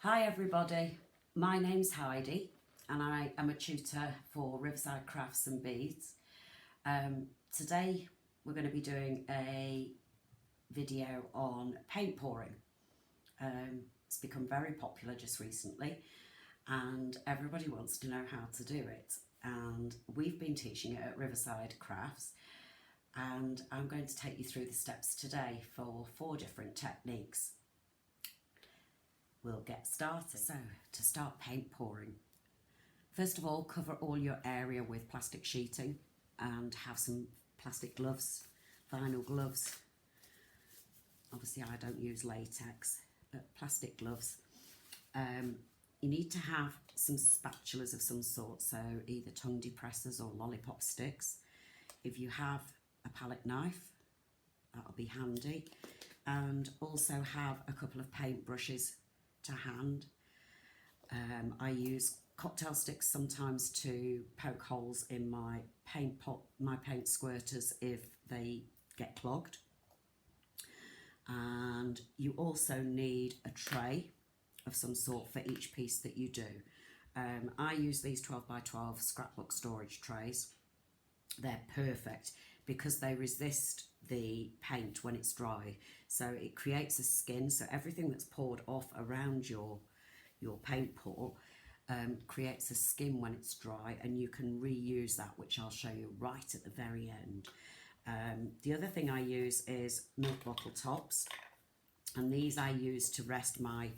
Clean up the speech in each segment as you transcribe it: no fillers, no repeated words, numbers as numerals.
Hi everybody, my name's Heidi and I am a tutor for Riverside Crafts and Beads. Today we're going to be doing a video on paint pouring. It's become very popular just recently and everybody wants to know how to do it, and we've been teaching it at Riverside Crafts, and I'm going to take you through the steps today for 4 different techniques. We'll get started. So, to start paint pouring, first of all, cover all your area with plastic sheeting and have some plastic gloves, vinyl gloves. Obviously I don't use latex, but plastic gloves. You need to have some spatulas of some sort, so either tongue depressors or lollipop sticks. If you have a palette knife, that'll be handy, and also have a couple of paint brushes to hand. I use cocktail sticks sometimes to poke holes in my paint pot, my paint squirters if they get clogged. And you also need a tray of some sort for each piece that you do. I use these 12 by 12 scrapbook storage trays. They're perfect because they resist the paint when it's dry, so it creates a skin, so everything that's poured off around your paint pour creates a skin when it's dry, and you can reuse that, which I'll show you right at the very end. The other thing I use is milk bottle tops, and these I use to rest my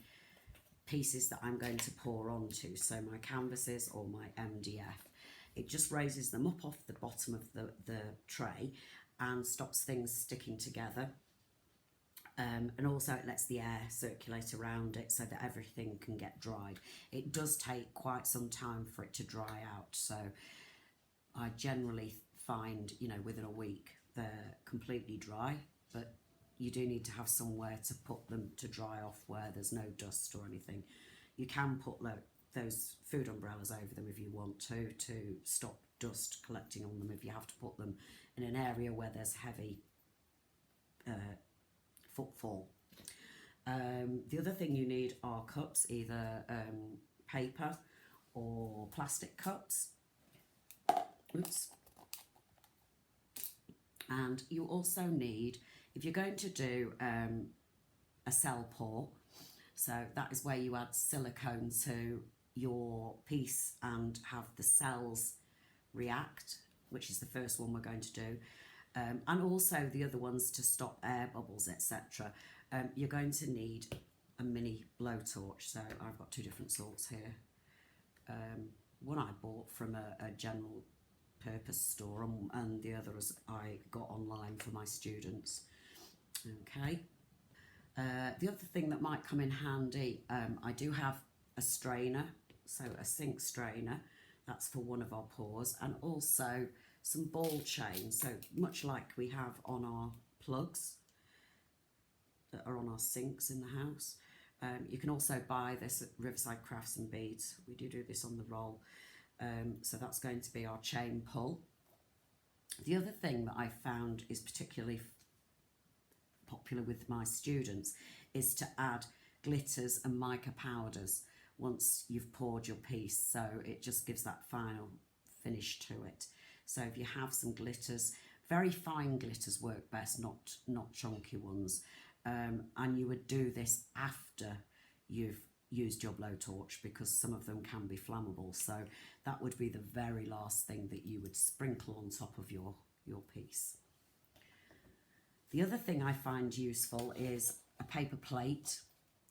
pieces that I'm going to pour onto, so my canvases or my MDF. It just raises them up off the bottom of the tray and stops things sticking together. And also it lets the air circulate around it so that everything can get dried. It does take quite some time for it to dry out, so I generally find, within a week they're completely dry, but you do need to have somewhere to put them to dry off where there's no dust or anything. You can put those food umbrellas over them if you want to stop dust collecting on them if you have to put them in an area where there's heavy footfall. The other thing you need are cups, either paper or plastic cups. Oops. And you also need, if you're going to do a cell pour, so that is where you add silicone to your piece and have the cells react, which is the first one we're going to do, and also the other ones to stop air bubbles, etc. You're going to need a mini blowtorch, so I've got 2 different sorts here. One I bought from a general purpose store, and the others I got online for my students. Okay. The other thing that might come in handy, I do have a strainer, so a sink strainer, that's for one of our pours, and also some ball chain, so much like we have on our plugs that are on our sinks in the house. You can also buy this at Riverside Crafts and Beads. We do this on the roll, so that's going to be our chain pull. The other thing that I found is particularly popular with my students is to add glitters and mica powders once you've poured your piece, so it just gives that final finish to it. So if you have some glitters, very fine glitters work best, not chunky ones, and you would do this after you've used your blowtorch because some of them can be flammable, so that would be the very last thing that you would sprinkle on top of your piece. The other thing I find useful is a paper plate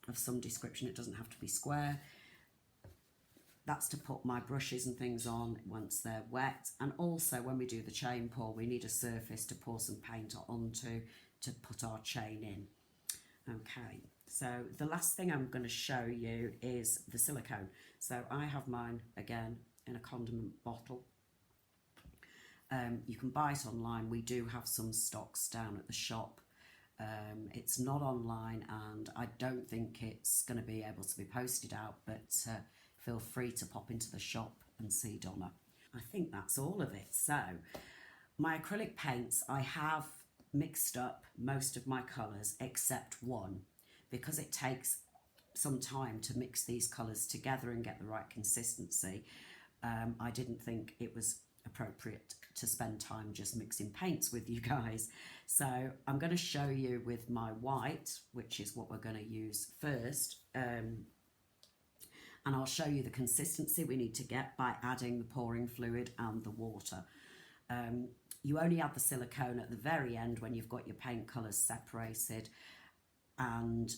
of some description. It doesn't have to be square. That's to put my brushes and things on once they're wet, and also when we do the chain pour we need a surface to pour some paint onto to put our chain in. Okay, so the last thing I'm going to show you is the silicone. So I have mine again in a condiment bottle. You can buy it online. We do have some stocks down at the shop. It's not online, and I don't think it's going to be able to be posted out, but feel free to pop into the shop and see Donna. I think that's all of it. So my acrylic paints, I have mixed up most of my colours except one, because it takes some time to mix these colours together and get the right consistency, I didn't think it was appropriate to spend time just mixing paints with you guys. So I'm going to show you with my white, which is what we're going to use first, and I'll show you the consistency we need to get by adding the pouring fluid and the water. You only add the silicone at the very end when you've got your paint colours separated, and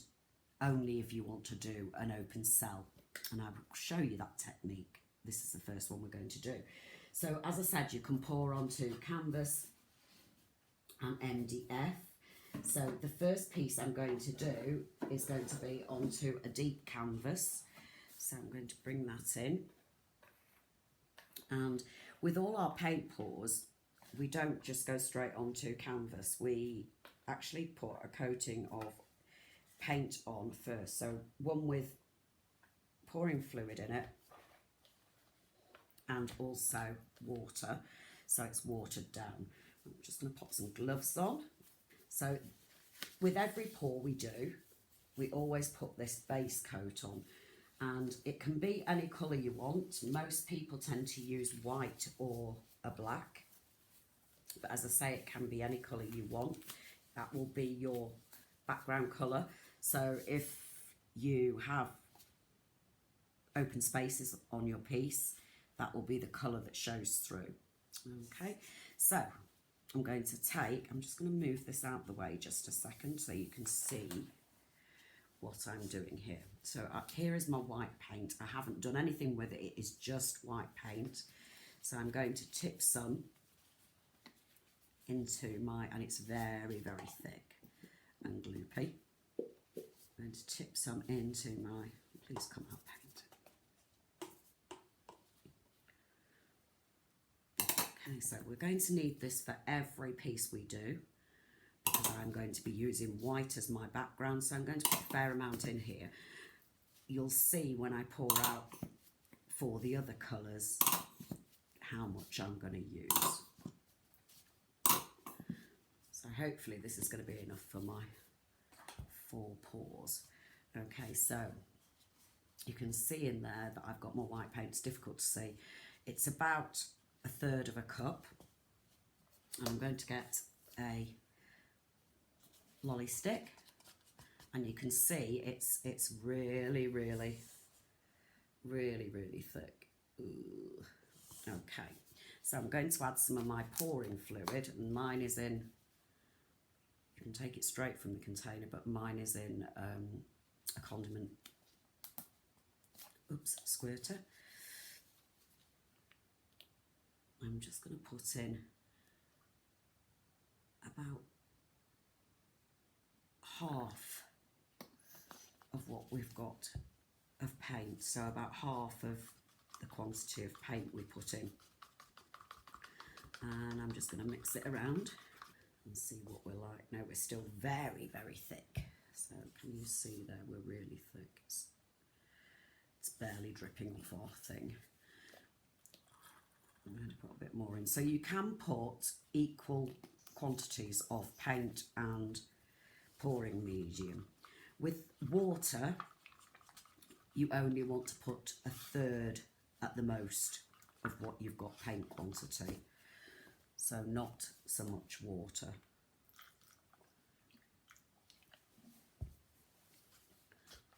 only if you want to do an open cell, and I will show you that technique. This is the first one we're going to do. So as I said, you can pour onto canvas and MDF. So the first piece I'm going to do is going to be onto a deep canvas. So I'm going to bring that in. And with all our paint pours, we don't just go straight onto canvas. We actually put a coating of paint on first. So one with pouring fluid in it, and also water, so it's watered down. I'm just going to pop some gloves on. So with every pour we do, we always put this base coat on, and it can be any colour you want. Most people tend to use white or a black, but as I say, it can be any colour you want. That will be your background colour. So if you have open spaces on your piece, that will be the colour that shows through. Okay, so I'm going to take, I'm just going to move this out the way just a second so you can see what I'm doing here. So here is my white paint. I haven't done anything with it, it is just white paint. So I'm going to tip some into my, and it's very, very thick and gloopy. I'm going to tip some into my, please come out, paint. Okay, so we're going to need this for every piece we do, because I'm going to be using white as my background, so I'm going to put a fair amount in here. You'll see when I pour out for the other colours how much I'm going to use. So hopefully this is going to be enough for my 4 pours. Okay, so you can see in there that I've got more white paint. It's difficult to see. It's about 1/3 of a cup. And I'm going to get a lolly stick, and you can see it's really, really, really, really thick. Ooh. Okay, so I'm going to add some of my pouring fluid, and mine is in, you can take it straight from the container, but mine is in a condiment, squirter. I'm just going to put in about half of what we've got of paint, so about half of the quantity of paint we put in. And I'm just going to mix it around and see what we're like. Now we're still very, very thick. So can you see there, we're really thick. It's barely dripping off our thing. I'm going to put a bit more in. So you can put equal quantities of paint and pouring medium. With water, you only want to put 1/3 at the most of what you've got paint quantity. So not so much water.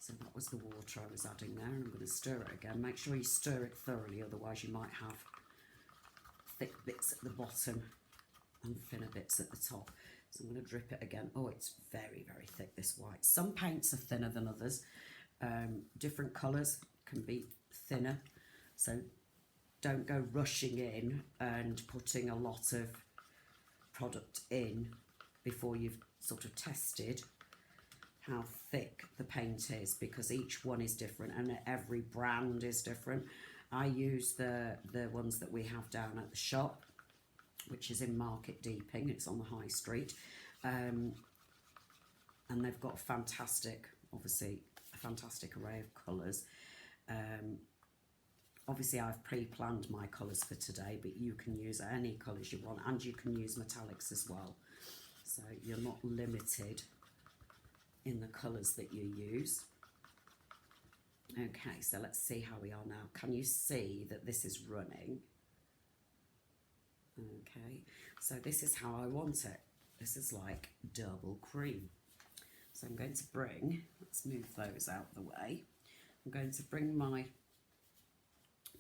So that was the water I was adding there, and I'm going to stir it again. Make sure you stir it thoroughly, otherwise you might have thick bits at the bottom and thinner bits at the top. So I'm going to drip it again. Oh, it's very, very thick, this white. Some paints are thinner than others. Different colours can be thinner, so don't go rushing in and putting a lot of product in before you've sort of tested how thick the paint is, because each one is different and every brand is different. I use the ones that we have down at the shop, which is in Market Deeping. It's on the high street, and they've got obviously a fantastic array of colours. Obviously I've pre-planned my colours for today, but you can use any colours you want, and you can use metallics as well, so you're not limited in the colours that you use. Okay, so let's see how we are now. Can you see that this is running? Okay, so this is how I want it. This is like double cream. So I'm going to bring, let's move those out the way. I'm going to bring my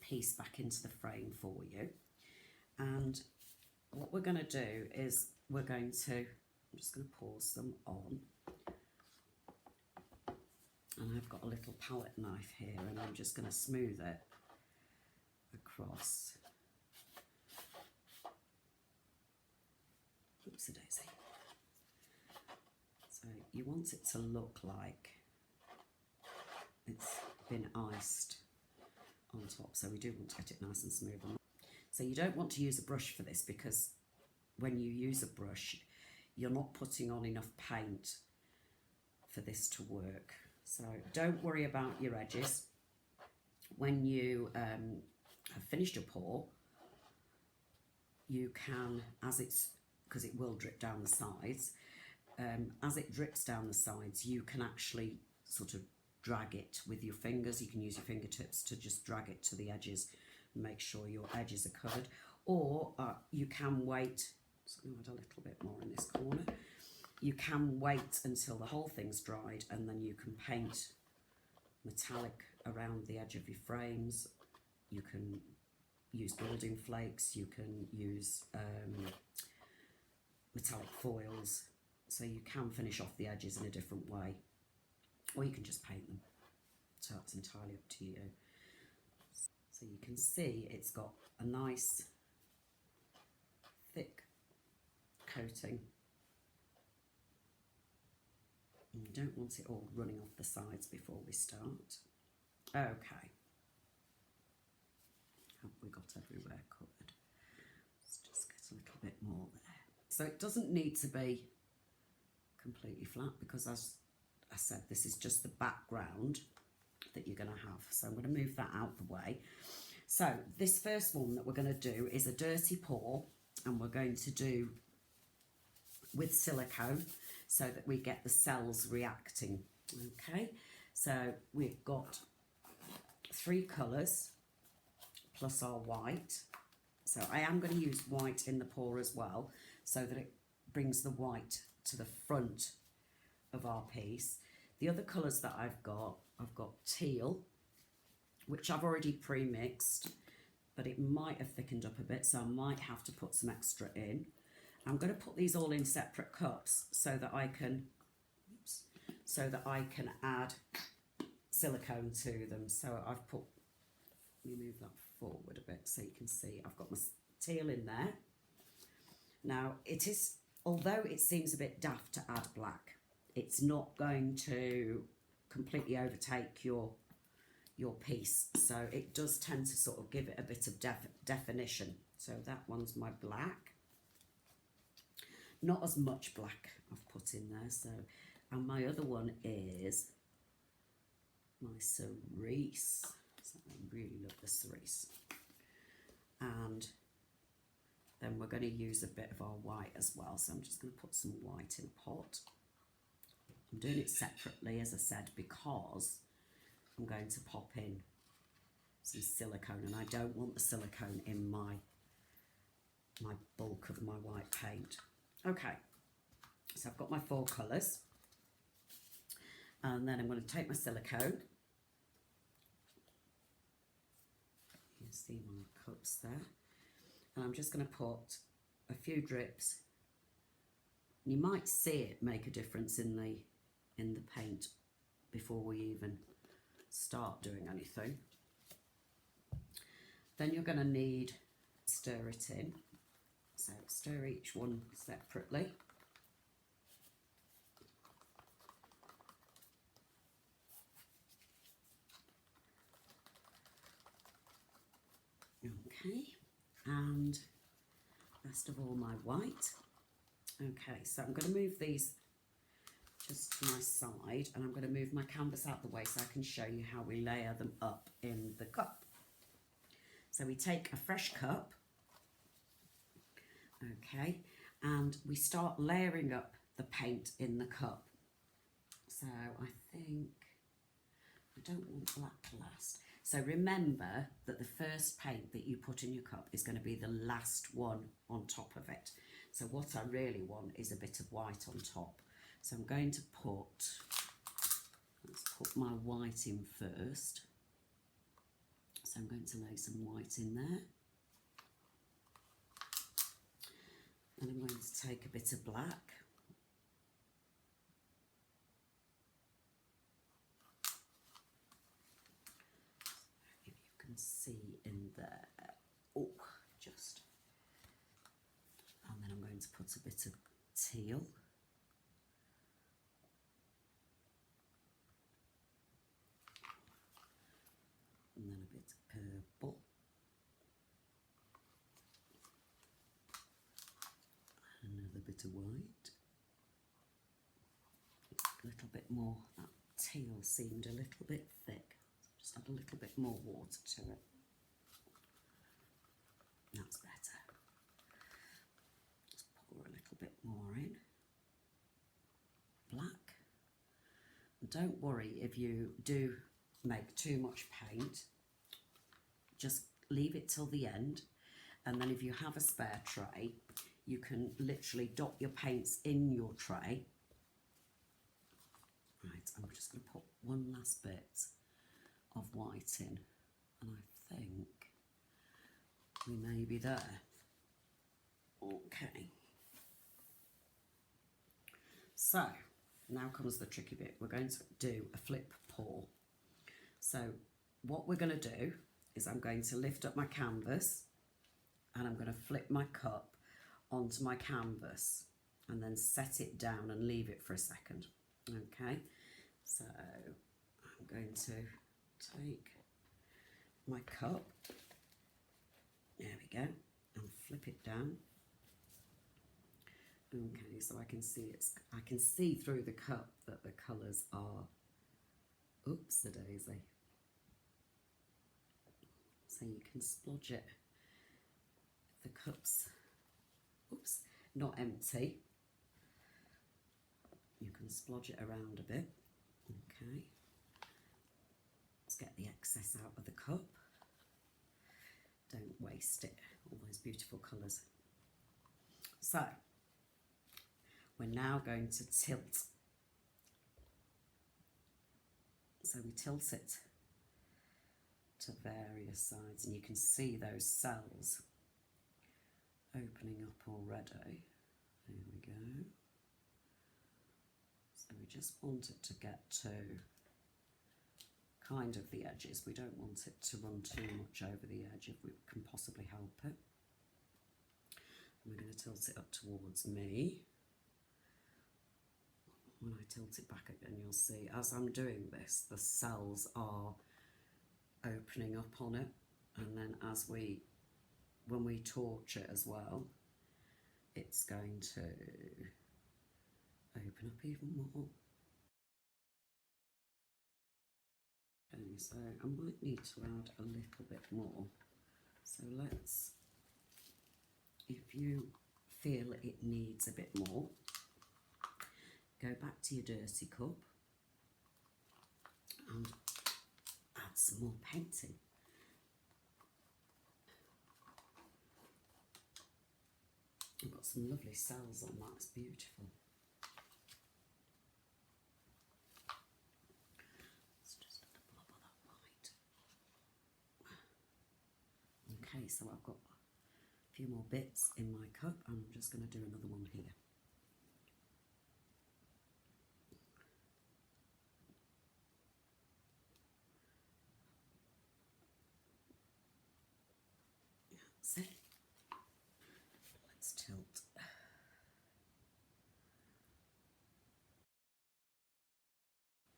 piece back into the frame for you. And what we're going to do is we're going to, I'm just going to pour some on. And I've got a little palette knife here and I'm just going to smooth it across. Oopsie daisy. So you want it to look like it's been iced on top, so we do want to get it nice and smooth. So you don't want to use a brush for this, because when you use a brush you're not putting on enough paint for this to work. So don't worry about your edges. When you have finished your pour, you can, as it's, because it will drip down the sides, as it drips down the sides you can actually sort of drag it with your fingers. You can use your fingertips to just drag it to the edges and make sure your edges are covered. Or you can wait, just going to add a little bit more in this corner. You can wait until the whole thing's dried and then you can paint metallic around the edge of your frames. You can use building flakes, you can use metallic foils, so you can finish off the edges in a different way, or you can just paint them, so it's entirely up to you. So you can see it's got a nice thick coating. And you don't want it all running off the sides before we start. Okay, have we got everywhere covered? Let's just get a little bit more there. So it doesn't need to be completely flat, because as I said, this is just the background that you're going to have. So I'm going to move that out the way. So this first one that we're going to do is a dirty pour, and we're going to do with silicone so that we get the cells reacting. Okay, so we've got 3 colours plus our white. So I am going to use white in the pour as well, so that it brings the white to the front of our piece. The other colours that I've got teal, which I've already pre-mixed, but it might have thickened up a bit, so I might have to put some extra in. I'm going to put these all in separate cups so that I can, add silicone to them. So I've put, let me move that forward a bit so you can see I've got my teal in there. Now it is, although it seems a bit daft to add black, it's not going to completely overtake your piece, so it does tend to sort of give it a bit of definition. So that one's my black. Not as much black I've put in there, so, and my other one is my cerise. So I really love the cerise. And then we're going to use a bit of our white as well, so I'm just going to put some white in a pot. I'm doing it separately, as I said, because I'm going to pop in some silicone, and I don't want the silicone in my bulk of my white paint. Okay, so I've got my 4 colours, and then I'm going to take my silicone. You see my cups there, and I'm just going to put a few drips. You might see it make a difference in the paint before we even start doing anything. Then you're going to need to stir it in. So stir each one separately. Okay, and best of all my white. Okay, so I'm going to move these just to my side, and I'm going to move my canvas out the way so I can show you how we layer them up in the cup. So we take a fresh cup, okay, and we start layering up the paint in the cup. So I think I don't want black last. So remember that the first paint that you put in your cup is going to be the last one on top of it. So what I really want is a bit of white on top. So I'm going to let's put my white in first. So I'm going to lay some white in there. And I'm going to take a bit of black. If you can see in there, oh, just. And then I'm going to put a bit of teal. And then a bit of purple. Another bit of white. A little bit more. That teal seemed a little bit thick. Just add a little bit more water to it. That's better. Just pour a little bit more in. Black. And don't worry if you do make too much paint. Just leave it till the end. And then if you have a spare tray, you can literally dot your paints in your tray. Right, I'm just going to put one last bit of white in, and I think we may be there. Okay. So, now comes the tricky bit. We're going to do a flip pour. So, what we're going to do is I'm going to lift up my canvas and I'm going to flip my cup onto my canvas and then set it down and leave it for a second. Okay, so I'm going to take my cup, there we go, and flip it down. Okay, so I can see through the cup that the colours are, oops a daisy. So you can splodge it. The cup's, oops, not empty. You can splodge it around a bit. Okay. Let's get the excess out of the cup. Don't waste it, all those beautiful colours. So, we're now going to tilt. So we tilt it to various sides, and you can see those cells opening up already. There we go. So we just want it to get to kind of the edges. We don't want it to run too much over the edge if we can possibly help it. And we're going to tilt it up towards me. When I tilt it back again, you'll see as I'm doing this, the cells are opening up on it, and then when we torch it as well, it's going to open up even more. Okay, so I might need to add a little bit more. So let's, if you feel it needs a bit more, go back to your dirty cup and add some more painting. I've got some lovely cells on that, it's beautiful. Let's just add a blob of that white. Okay, so I've got a few more bits in my cup, and I'm just going to do another one here. That's it. Let's tilt.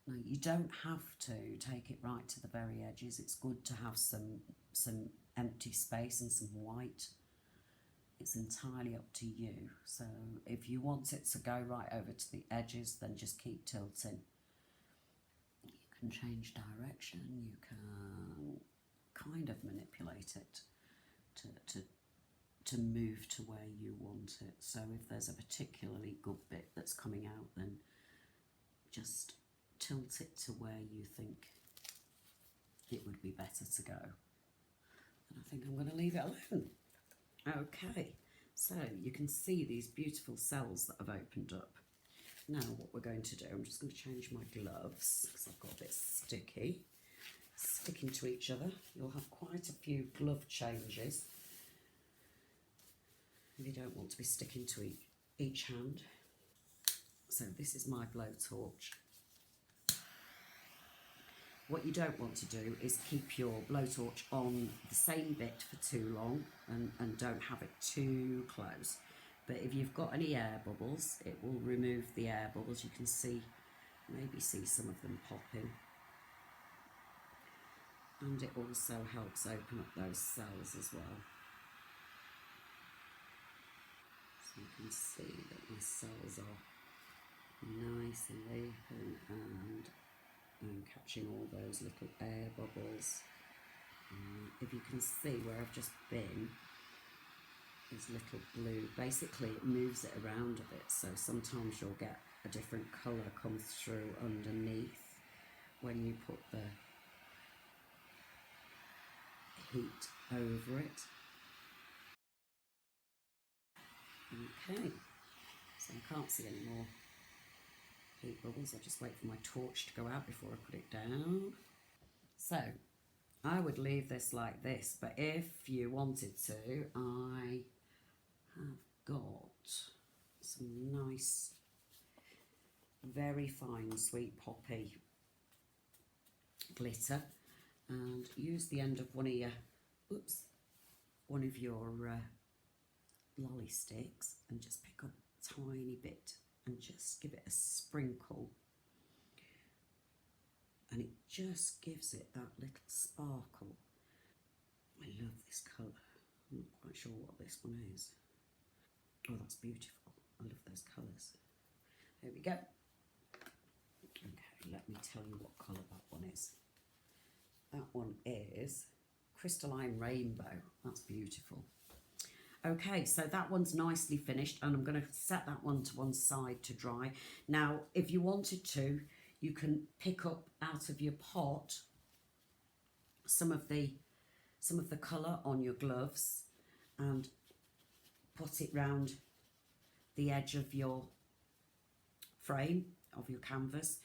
Now you don't have to take it right to the very edges. It's good to have some empty space and some white. It's entirely up to you. So if you want it to go right over to the edges, then just keep tilting. You can change direction. You can kind of manipulate it to move to where you want it. So if there's a particularly good bit that's coming out, then just tilt it to where you think it would be better to go. And I think I'm going to leave it alone. Okay, so you can see these beautiful cells that have opened up. Now what we're going to do, I'm just going to change my gloves because I've got a bit sticky, sticking to each other. You'll have quite a few glove changes if you don't want to be sticking to each hand. So this is my blowtorch. What you don't want to do is keep your blowtorch on the same bit for too long and don't have it too close. But if you've got any air bubbles, it will remove the air bubbles. You can see, maybe see some of them popping. And it also helps open up those cells as well. So you can see that my cells are nice and open and catching all those little air bubbles. If you can see where I've just been, is little blue. Basically it moves it around a bit, so sometimes you'll get a different colour come through underneath when you put the heat over it. Okay, so I can't see any more heat bubbles. I'll just wait for my torch to go out before I put it down. So I would leave this like this, but if you wanted to, I have got some nice, very fine sweet poppy glitter, and use the end of one of your lolly sticks and just pick up a tiny bit and just give it a sprinkle, and it just gives it that little sparkle. I love this colour. I'm not quite sure what this one is. Oh, that's beautiful. I love those colours. There we go. Okay, let me tell you what colour that one is. That one is Crystalline Rainbow. That's beautiful. Okay, so that one's nicely finished, and I'm going to set that one to one side to dry. Now, if you wanted to, you can pick up out of your pot some of the colour on your gloves and put it round the edge of your frame, of your canvas.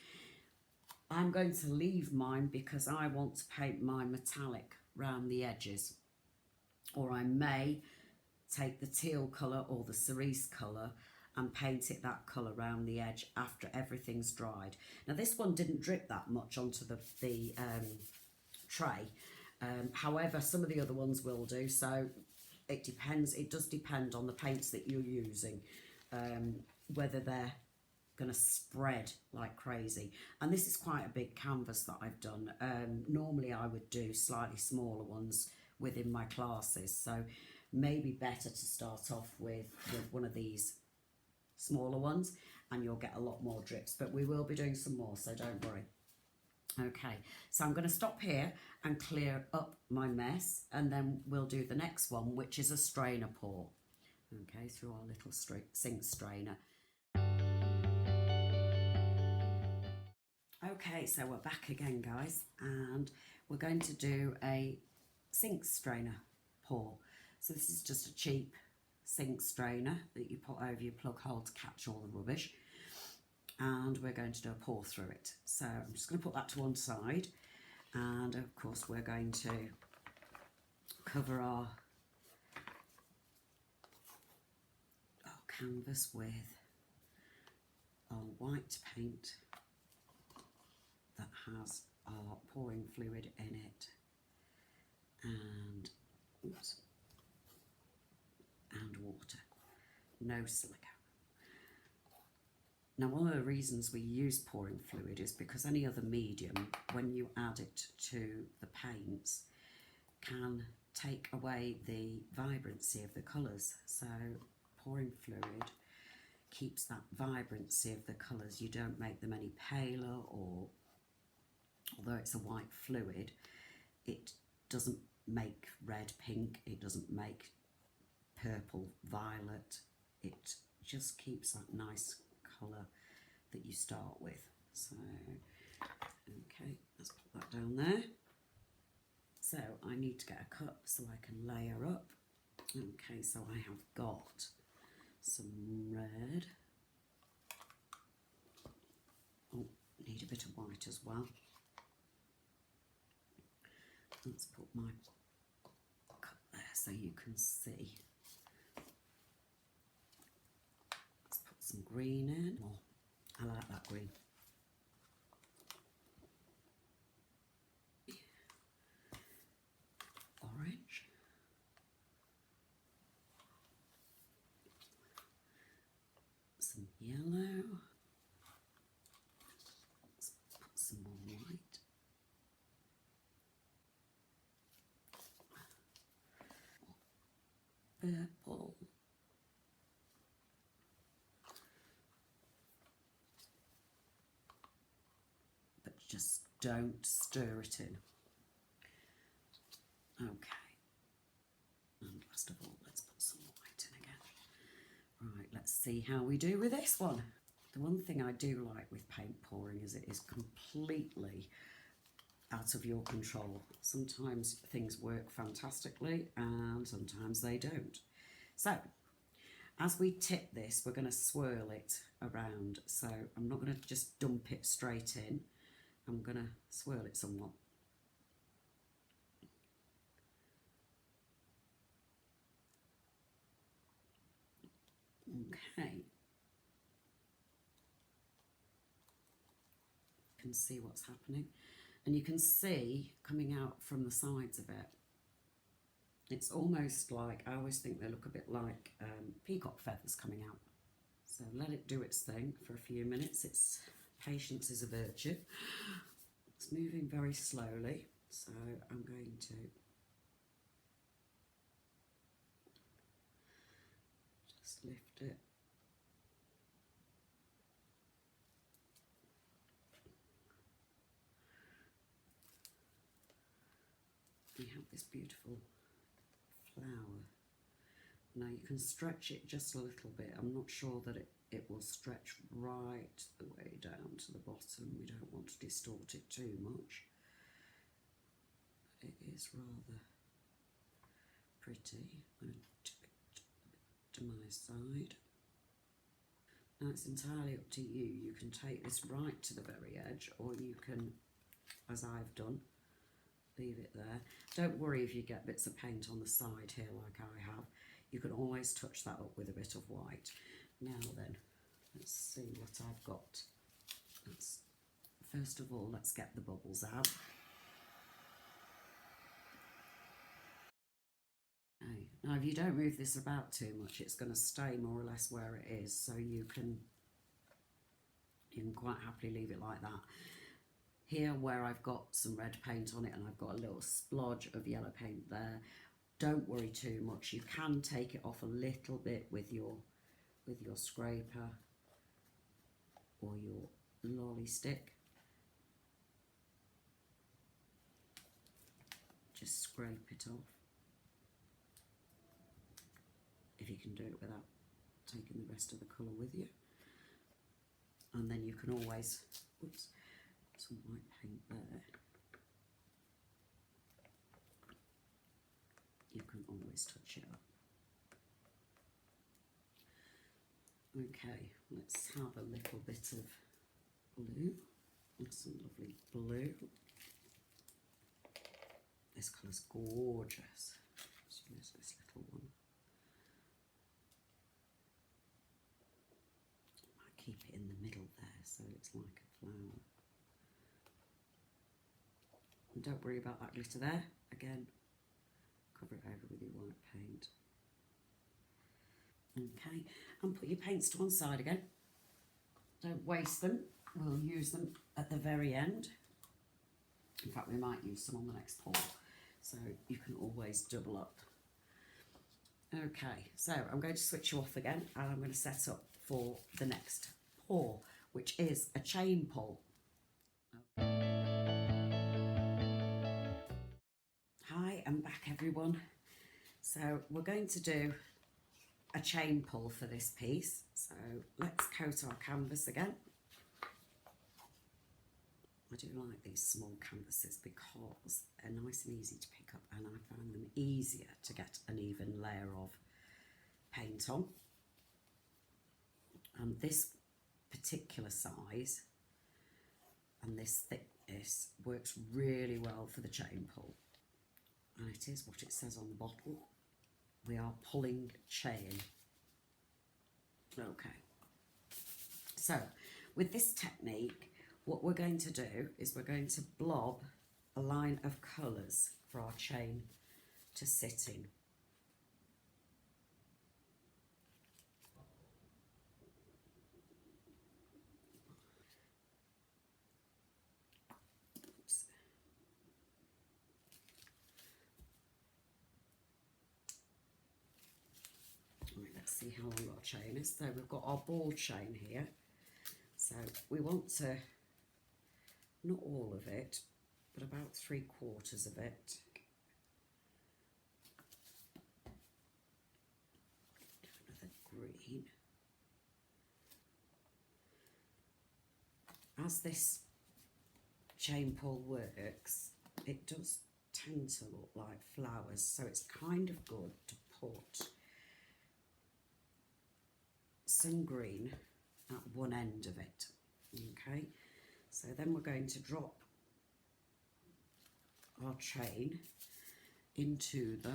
I'm going to leave mine because I want to paint my metallic round the edges, or I may take the teal colour or the cerise colour and paint it that colour round the edge after everything's dried. Now this one didn't drip that much onto the tray, however some of the other ones will do, so it depends. It does depend on the paints that you're using, whether they're going to spread like crazy. And this is quite a big canvas that I've done. Normally I would do slightly smaller ones within my classes, so maybe better to start off with one of these smaller ones and you'll get a lot more drips, but we will be doing some more, so don't worry. Okay, so I'm going to stop here and clear up my mess, and then we'll do the next one, which is a strainer pour. Okay, through our little sink strainer. Okay, so we're back again, guys, and we're going to do a sink strainer pour. So this is just a cheap sink strainer that you put over your plug hole to catch all the rubbish, and we're going to do a pour through it. So I'm just going to put that to one side, and of course we're going to cover our canvas with our white paint that has our pouring fluid in it, and water, no silicone. Now one of the reasons we use pouring fluid is because any other medium, when you add it to the paints, can take away the vibrancy of the colours. So pouring fluid keeps that vibrancy of the colours. You don't make them any paler, or although it's a white fluid, it doesn't make red pink, it doesn't make purple violet, it just keeps that nice colour that you start with. So okay, let's put that down there. So I need to get a cup so I can layer up. Okay, so I have got some red. Oh, need a bit of white as well. Let's put my cup there so you can see. Let's put some green in. Oh, I like that green. Orange. Some yellow. Let's put some more white. Purple. But just don't stir it in. Okay. And last of all, let's put some white in again. Right, let's see how we do with this one. The one thing I do like with paint pouring is it is completely out of your control. Sometimes things work fantastically and sometimes they don't. So, as we tip this, we're going to swirl it around. So I'm not going to just dump it straight in. I'm going to swirl it somewhat. Okay. You can see what's happening. And you can see coming out from the sides of it, it's almost like, I always think they look a bit like peacock feathers coming out. So let it do its thing for a few minutes. Patience is a virtue. It's moving very slowly, so I'm going to just lift it. We have this beautiful flower. Now you can stretch it just a little bit. I'm not sure that it will stretch right the way down to the bottom. We don't want to distort it too much. But it is rather pretty. I'm going to tip it to my side. Now it's entirely up to you. You can take this right to the very edge, or you can, as I've done, leave it there. Don't worry if you get bits of paint on the side here like I have. You can always touch that up with a bit of white. Now then, let's see what I've got. First of all, let's get the bubbles out. Okay. Now if you don't move this about too much, it's going to stay more or less where it is, so you can quite happily leave it like that. Here where I've got some red paint on it and I've got a little splodge of yellow paint there, don't worry too much. You can take it off a little bit with your scraper or your lolly stick. Just scrape it off. If you can do it without taking the rest of the colour with you. And then you can always, oops, some white paint there. You can always touch it up. Okay, let's have a little bit of blue. Some lovely blue. This colour's gorgeous. Let's use this little one. I might keep it in the middle there so it's like a flower. And don't worry about that glitter there. Again, cover it over with your white paint. Okay, and put your paints to one side again. Don't waste them. We'll use them at the very end. In fact, we might use some on the next pour. So you can always double up. Okay, so I'm going to switch you off again and I'm going to set up for the next pour, which is a chain pull. Hi, I'm back everyone. So we're going to do a chain pull for this piece. So let's coat our canvas again. I do like these small canvases because they're nice and easy to pick up, and I find them easier to get an even layer of paint on. And this particular size and this thickness works really well for the chain pull, and it is what it says on the bottle. We are pulling chain. Okay, so with this technique, what we're going to do is we're going to blob a line of colours for our chain to sit in. Oops. Right, let's see how long our chain is. So we've got our ball chain here. So we want to, not all of it, but about 3/4 of it. Another green. As this chain pull works, it does tend to look like flowers, so it's kind of good to put some green at one end of it. Okay, so then we're going to drop our chain into the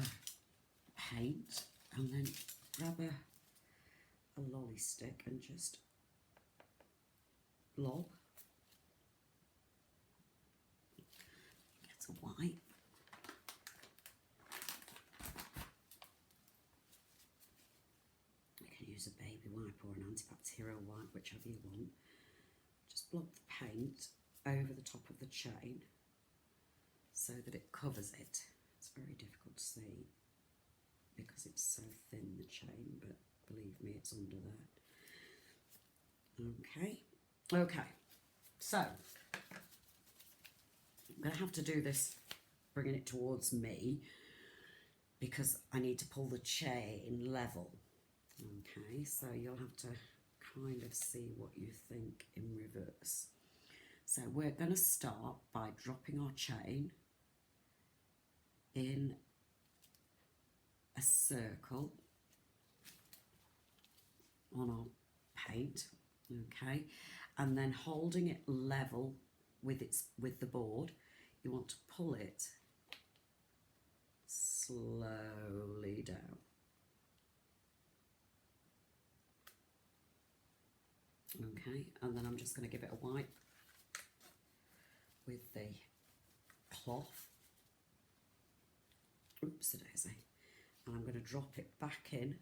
paint and then grab a lolly stick and just blob. Get a wipe. You can use a baby wipe or an antibacterial wipe, whichever you want. Just blob the paint over the top of the chain so that it covers it. It's very difficult to see because it's so thin, the chain, but believe me, it's under there. Okay, so I'm going to have to do this bringing it towards me because I need to pull the chain level. Okay, so you'll have to kind of see what you think in reverse. So we're going to start by dropping our chain in a circle on our paint, okay, and then holding it level with the board. You want to pull it slowly down. Okay, and then I'm just going to give it a wipe with the cloth. Oops, a daisy. And I'm going to drop it back in.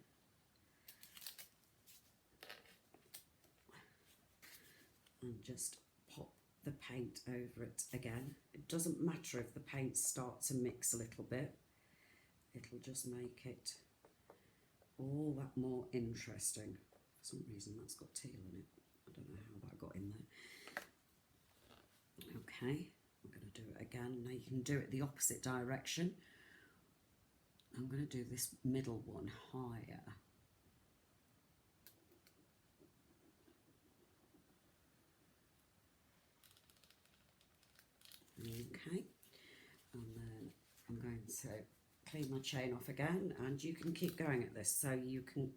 And just pop the paint over it again. It doesn't matter if the paint starts to mix a little bit. It'll just make it all that more interesting. For some reason that's got teal in it. I don't know how that got in there. Okay, I'm going to do it again. Now you can do it the opposite direction. I'm going to do this middle one higher. Okay, and then I'm going to clean my chain off again, and you can keep going at this, so you can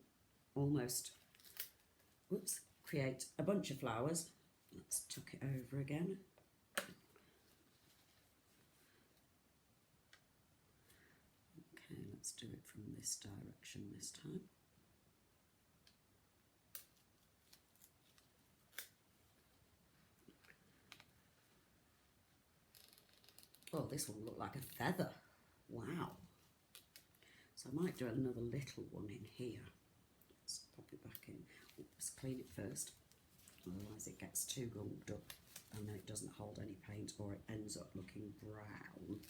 almost, whoops, create a bunch of flowers. Let's tuck it over again. Okay, let's do it from this direction this time. Oh, this one looked like a feather. Wow. So I might do another little one in here. Let's pop it back in. Let's clean it first, otherwise it gets too gummed up and then it doesn't hold any paint, or it ends up looking brown.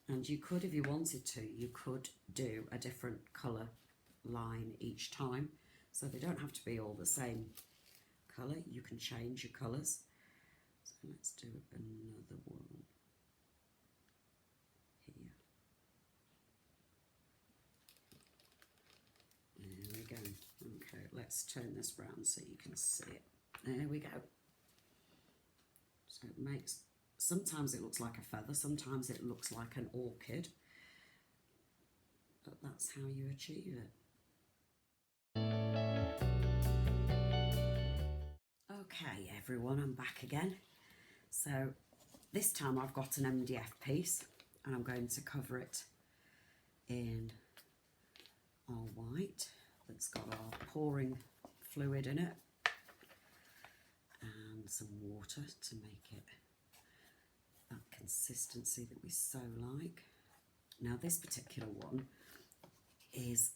And you could, if you wanted to, you could do a different colour line each time, so they don't have to be all the same colour. You can change your colours. So let's do another one here. There we go. Okay, let's turn this round so you can see it. There we go. It makes, sometimes it looks like a feather, sometimes it looks like an orchid, but that's how you achieve it. Okay everyone, I'm back again. So this time I've got an MDF piece and I'm going to cover it in our white that's got our pouring fluid in it and some water to make it that consistency that we so like. Now this particular one is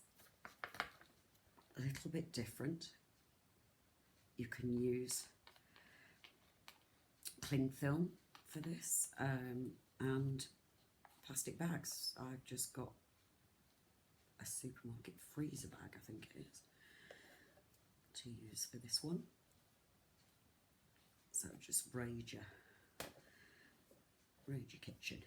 a little bit different. You can use cling film for this and plastic bags. I've just got a supermarket freezer bag, I think it is, to use for this one. So just raid your kitchen.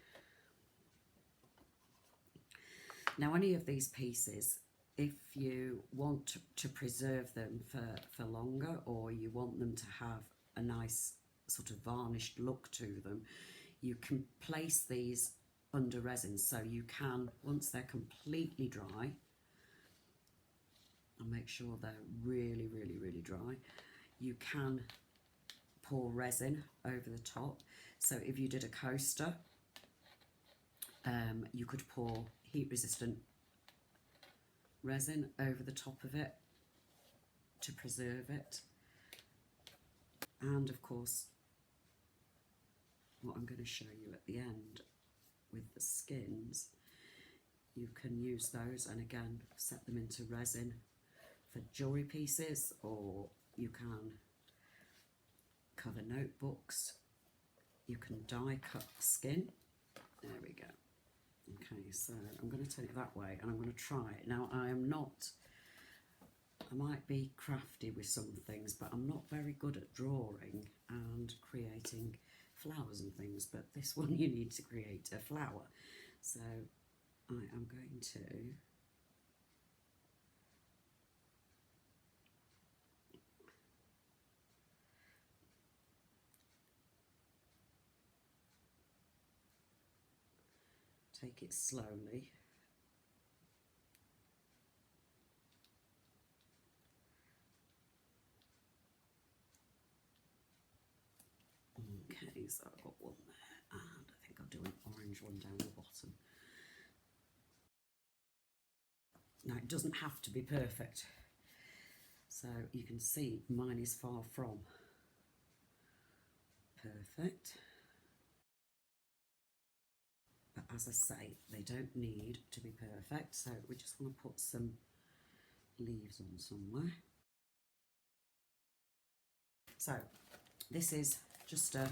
Now any of these pieces, if you want to preserve them for longer, or you want them to have a nice sort of varnished look to them, you can place these under resin. So you can, once they're completely dry, and make sure they're really, really, really dry, you can pour resin over the top. So if you did a coaster, you could pour heat resistant resin over the top of it to preserve it. And of course, what I'm going to show you at the end with the skins, you can use those and again set them into resin for jewellery pieces, or you can cover notebooks. You can die cut the skin. There we go. Okay, so I'm going to turn it that way and I'm going to try it. Now I might be crafty with some things, but I'm not very good at drawing and creating flowers and things, but this one you need to create a flower. So I am going to take it slowly. Okay, so I've got one there, and I think I'll do an orange one down the bottom. Now it doesn't have to be perfect, so you can see mine is far from perfect. But as I say, they don't need to be perfect, so we just want to put some leaves on somewhere. So this is just a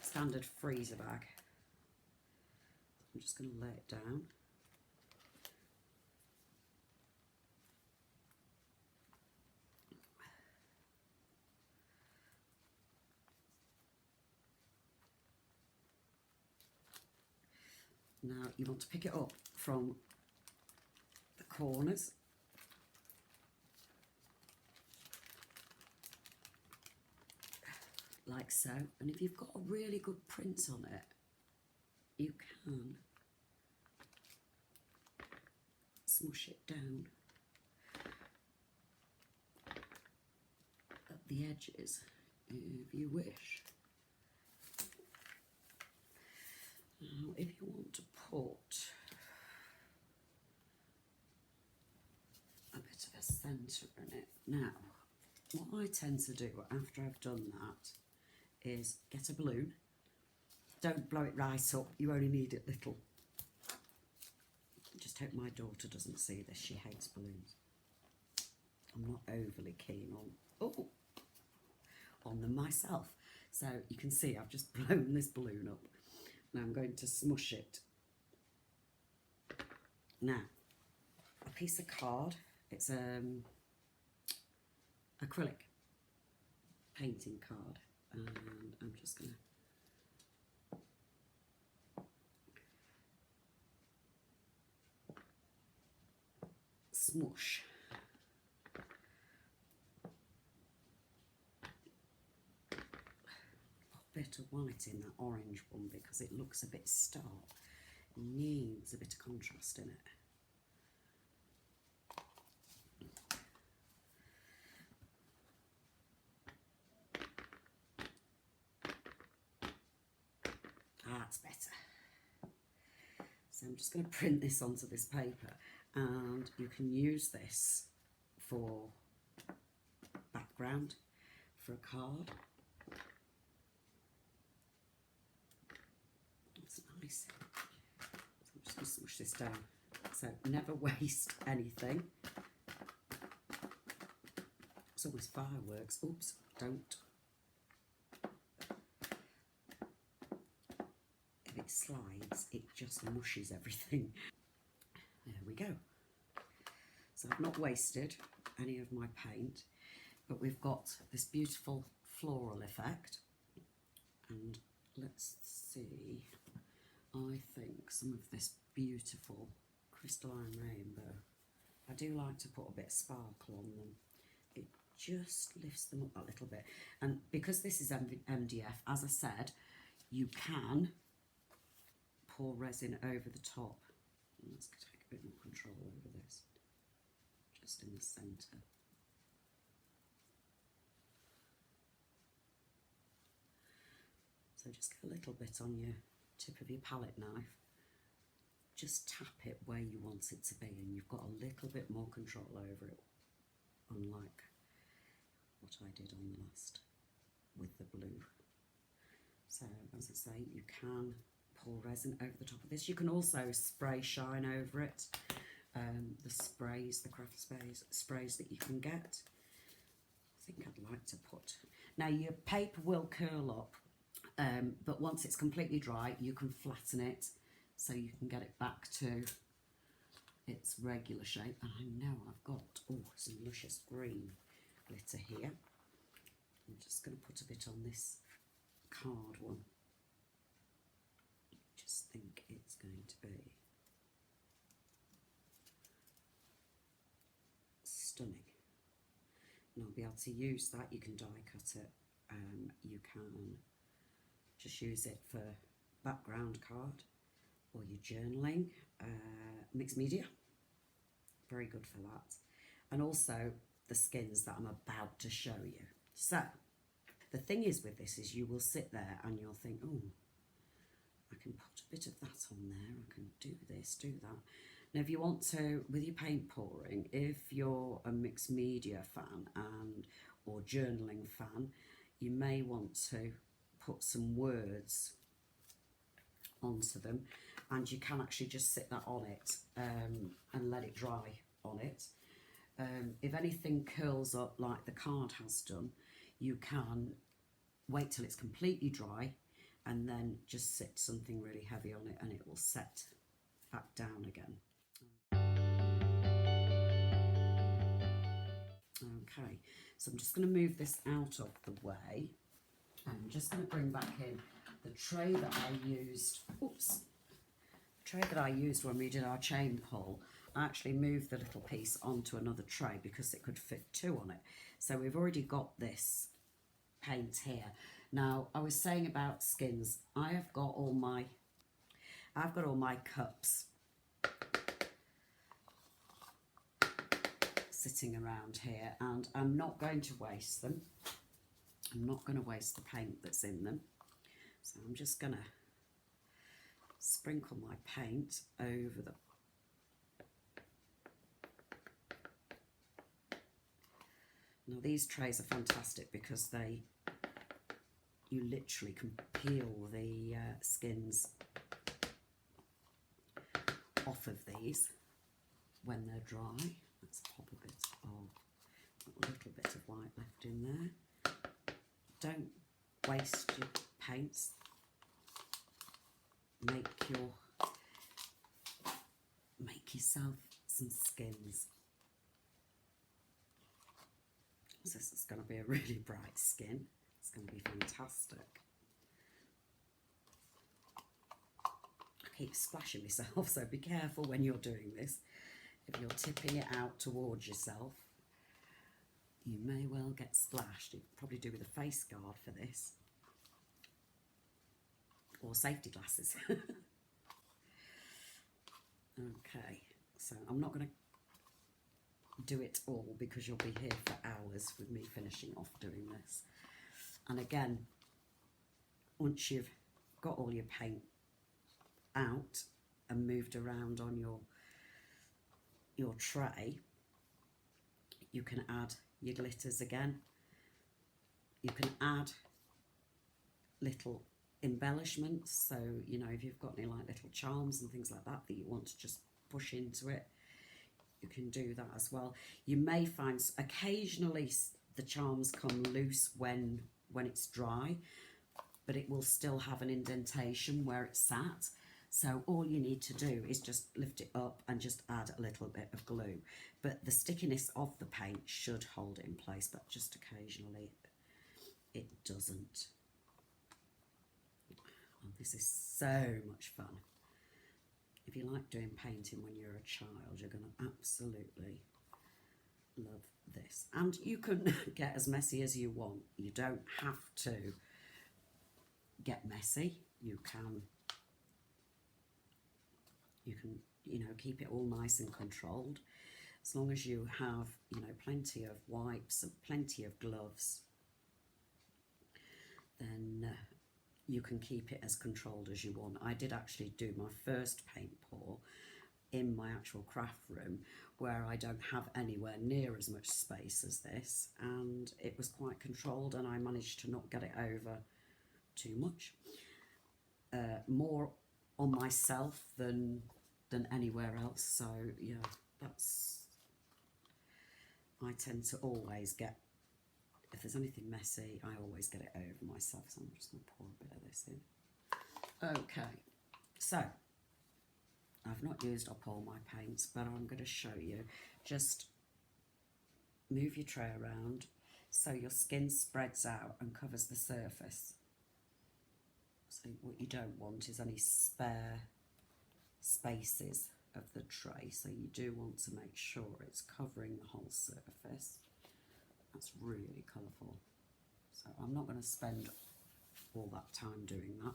standard freezer bag. I'm just going to lay it down. Now you want to pick it up from the corners. Like so, and if you've got a really good print on it, you can smush it down at the edges if you wish. Now if you want to put a bit of a centre in it, now what I tend to do after I've done that is get a balloon. Don't blow it right up, you only need it little. Just hope my daughter doesn't see this, she hates balloons. I'm not overly keen on them myself. So you can see I've just blown this balloon up. Now I'm going to smush it. Now, a piece of card, it's acrylic painting card, and I'm just going to smush bit of white in that orange one because it looks a bit stark. It needs a bit of contrast in it. That's better. So I'm just going to print this onto this paper, and you can use this for background for a card. It's nice. So I'm just going to smush this down. So never waste anything. It's almost fireworks. Oops, don't. If it slides, it just mushes everything. There we go. So I've not wasted any of my paint, but we've got this beautiful floral effect. And let's see, I think some of this beautiful crystalline rainbow, I do like to put a bit of sparkle on them. It just lifts them up a little bit. And because this is MDF, as I said, you can pour resin over the top. Let's take a bit more control over this, just in the centre. So just get a little bit on your tip of your palette knife. Just tap it where you want it to be, and you've got a little bit more control over it, unlike what I did on the last with the blue. So as I say, you can pour resin over the top of this. You can also spray shine over it. The sprays, the craft sprays that you can get. I think I'd like to put. Now your paper will curl up, but once it's completely dry, you can flatten it so you can get it back to its regular shape. And I know I've got some luscious green glitter here. I'm just going to put a bit on this card one. Just think it's going to be stunning. And I'll be able to use that. You can die cut it. You can just use it for background card or your journaling, mixed media. Very good for that. And also the skins that I'm about to show you. So the thing is with this is you will sit there and you'll think, oh, I can put a bit of that on there, I can do this, do that. Now if you want to, with your paint pouring, if you're a mixed media fan or journaling fan, you may want to put some words onto them, and you can actually just sit that on it and let it dry on it. If anything curls up like the card has done, you can wait till it's completely dry and then just sit something really heavy on it and it will set back down again. Okay, so I'm just going to move this out of the way. I'm just going to bring back in the tray that I used. Oops. The tray that I used when we did our chain pull. I actually moved the little piece onto another tray because it could fit two on it. So we've already got this paint here. Now I was saying about skins. I've got all my cups sitting around here, and I'm not going to waste them. I'm not going to waste the paint that's in them. So I'm just going to sprinkle my paint over the Now these trays are fantastic because you literally can peel the skins off of these when they're dry. Let's pop a little bit of white left in there. Don't waste your paints. Make yourself some skins. So this is going to be a really bright skin. It's going to be fantastic. I keep splashing myself, so be careful when you're doing this. If you're tipping it out towards yourself, you may well get splashed. You could probably do with a face guard for this. or safety glasses. Okay, so I'm not going to do it all because you'll be here for hours with me finishing off doing this. And again, once you've got all your paint out and moved around on your tray, you can add your glitters again. You can add little embellishments, so you know, if you've got any like little charms and things like that that you want to just push into it, you can do that as well. You may find occasionally the charms come loose when it's dry, but it will still have an indentation where it's sat. So all you need to do is just lift it up and just add a little bit of glue. But the stickiness of the paint should hold it in place, but just occasionally it doesn't. Oh, this is so much fun. If you like doing painting when you're a child, you're going to absolutely love this. And you can get as messy as you want. You don't have to get messy. You can, you know, keep it all nice and controlled. As long as you have, you know, plenty of wipes and plenty of gloves, then you can keep it as controlled as you want. I did actually do my first paint pour in my actual craft room where I don't have anywhere near as much space as this, and it was quite controlled, and I managed to not get it over too much. More on myself than anywhere else, so yeah, that's, I tend to always get, if there's anything messy, I always get it over myself, so I'm just going to pour a bit of this in. Okay, so I've not used up all my paints, but I'm going to show you. Just move your tray around so your skin spreads out and covers the surface. So what you don't want is any spare spaces of the tray, so you do want to make sure it's covering the whole surface. That's really colourful, so I'm not going to spend all that time doing that.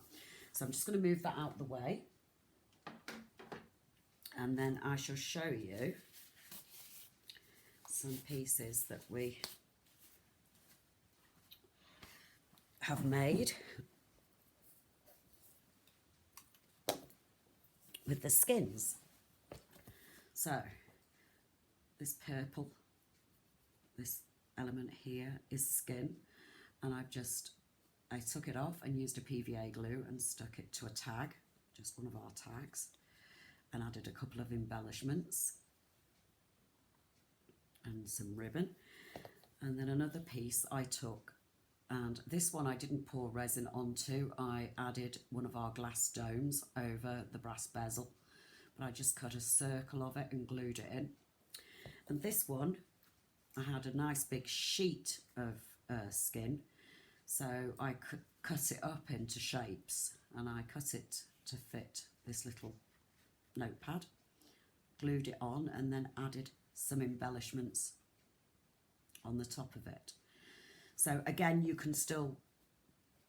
So I'm just going to move that out the way, and then I shall show you some pieces that we have made with the skins. So this purple, this element here is skin, and I took it off and used a PVA glue and stuck it to a tag, just one of our tags, and added a couple of embellishments and some ribbon. And then another piece I took, and this one I didn't pour resin onto, I added one of our glass domes over the brass bezel, but I just cut a circle of it and glued it in. And this one, I had a nice big sheet of skin, so I could cut it up into shapes, and I cut it to fit this little notepad, glued it on, and then added some embellishments on the top of it. So again, you can still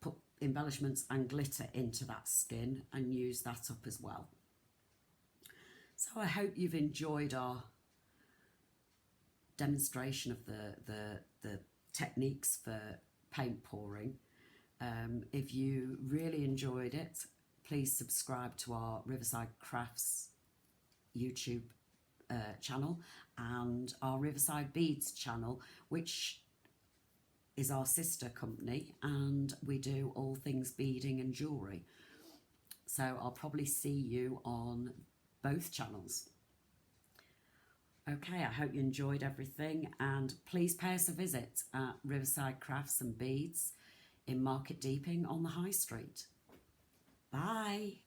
put embellishments and glitter into that skin and use that up as well. So I hope you've enjoyed our demonstration of the techniques for paint pouring. If you really enjoyed it, please subscribe to our Riverside Crafts YouTube channel and our Riverside Beads channel, which is our sister company, and we do all things beading and jewellery. So I'll probably see you on both channels. Okay, I hope you enjoyed everything, and please pay us a visit at Riverside Crafts and Beads in Market Deeping on the High Street. Bye.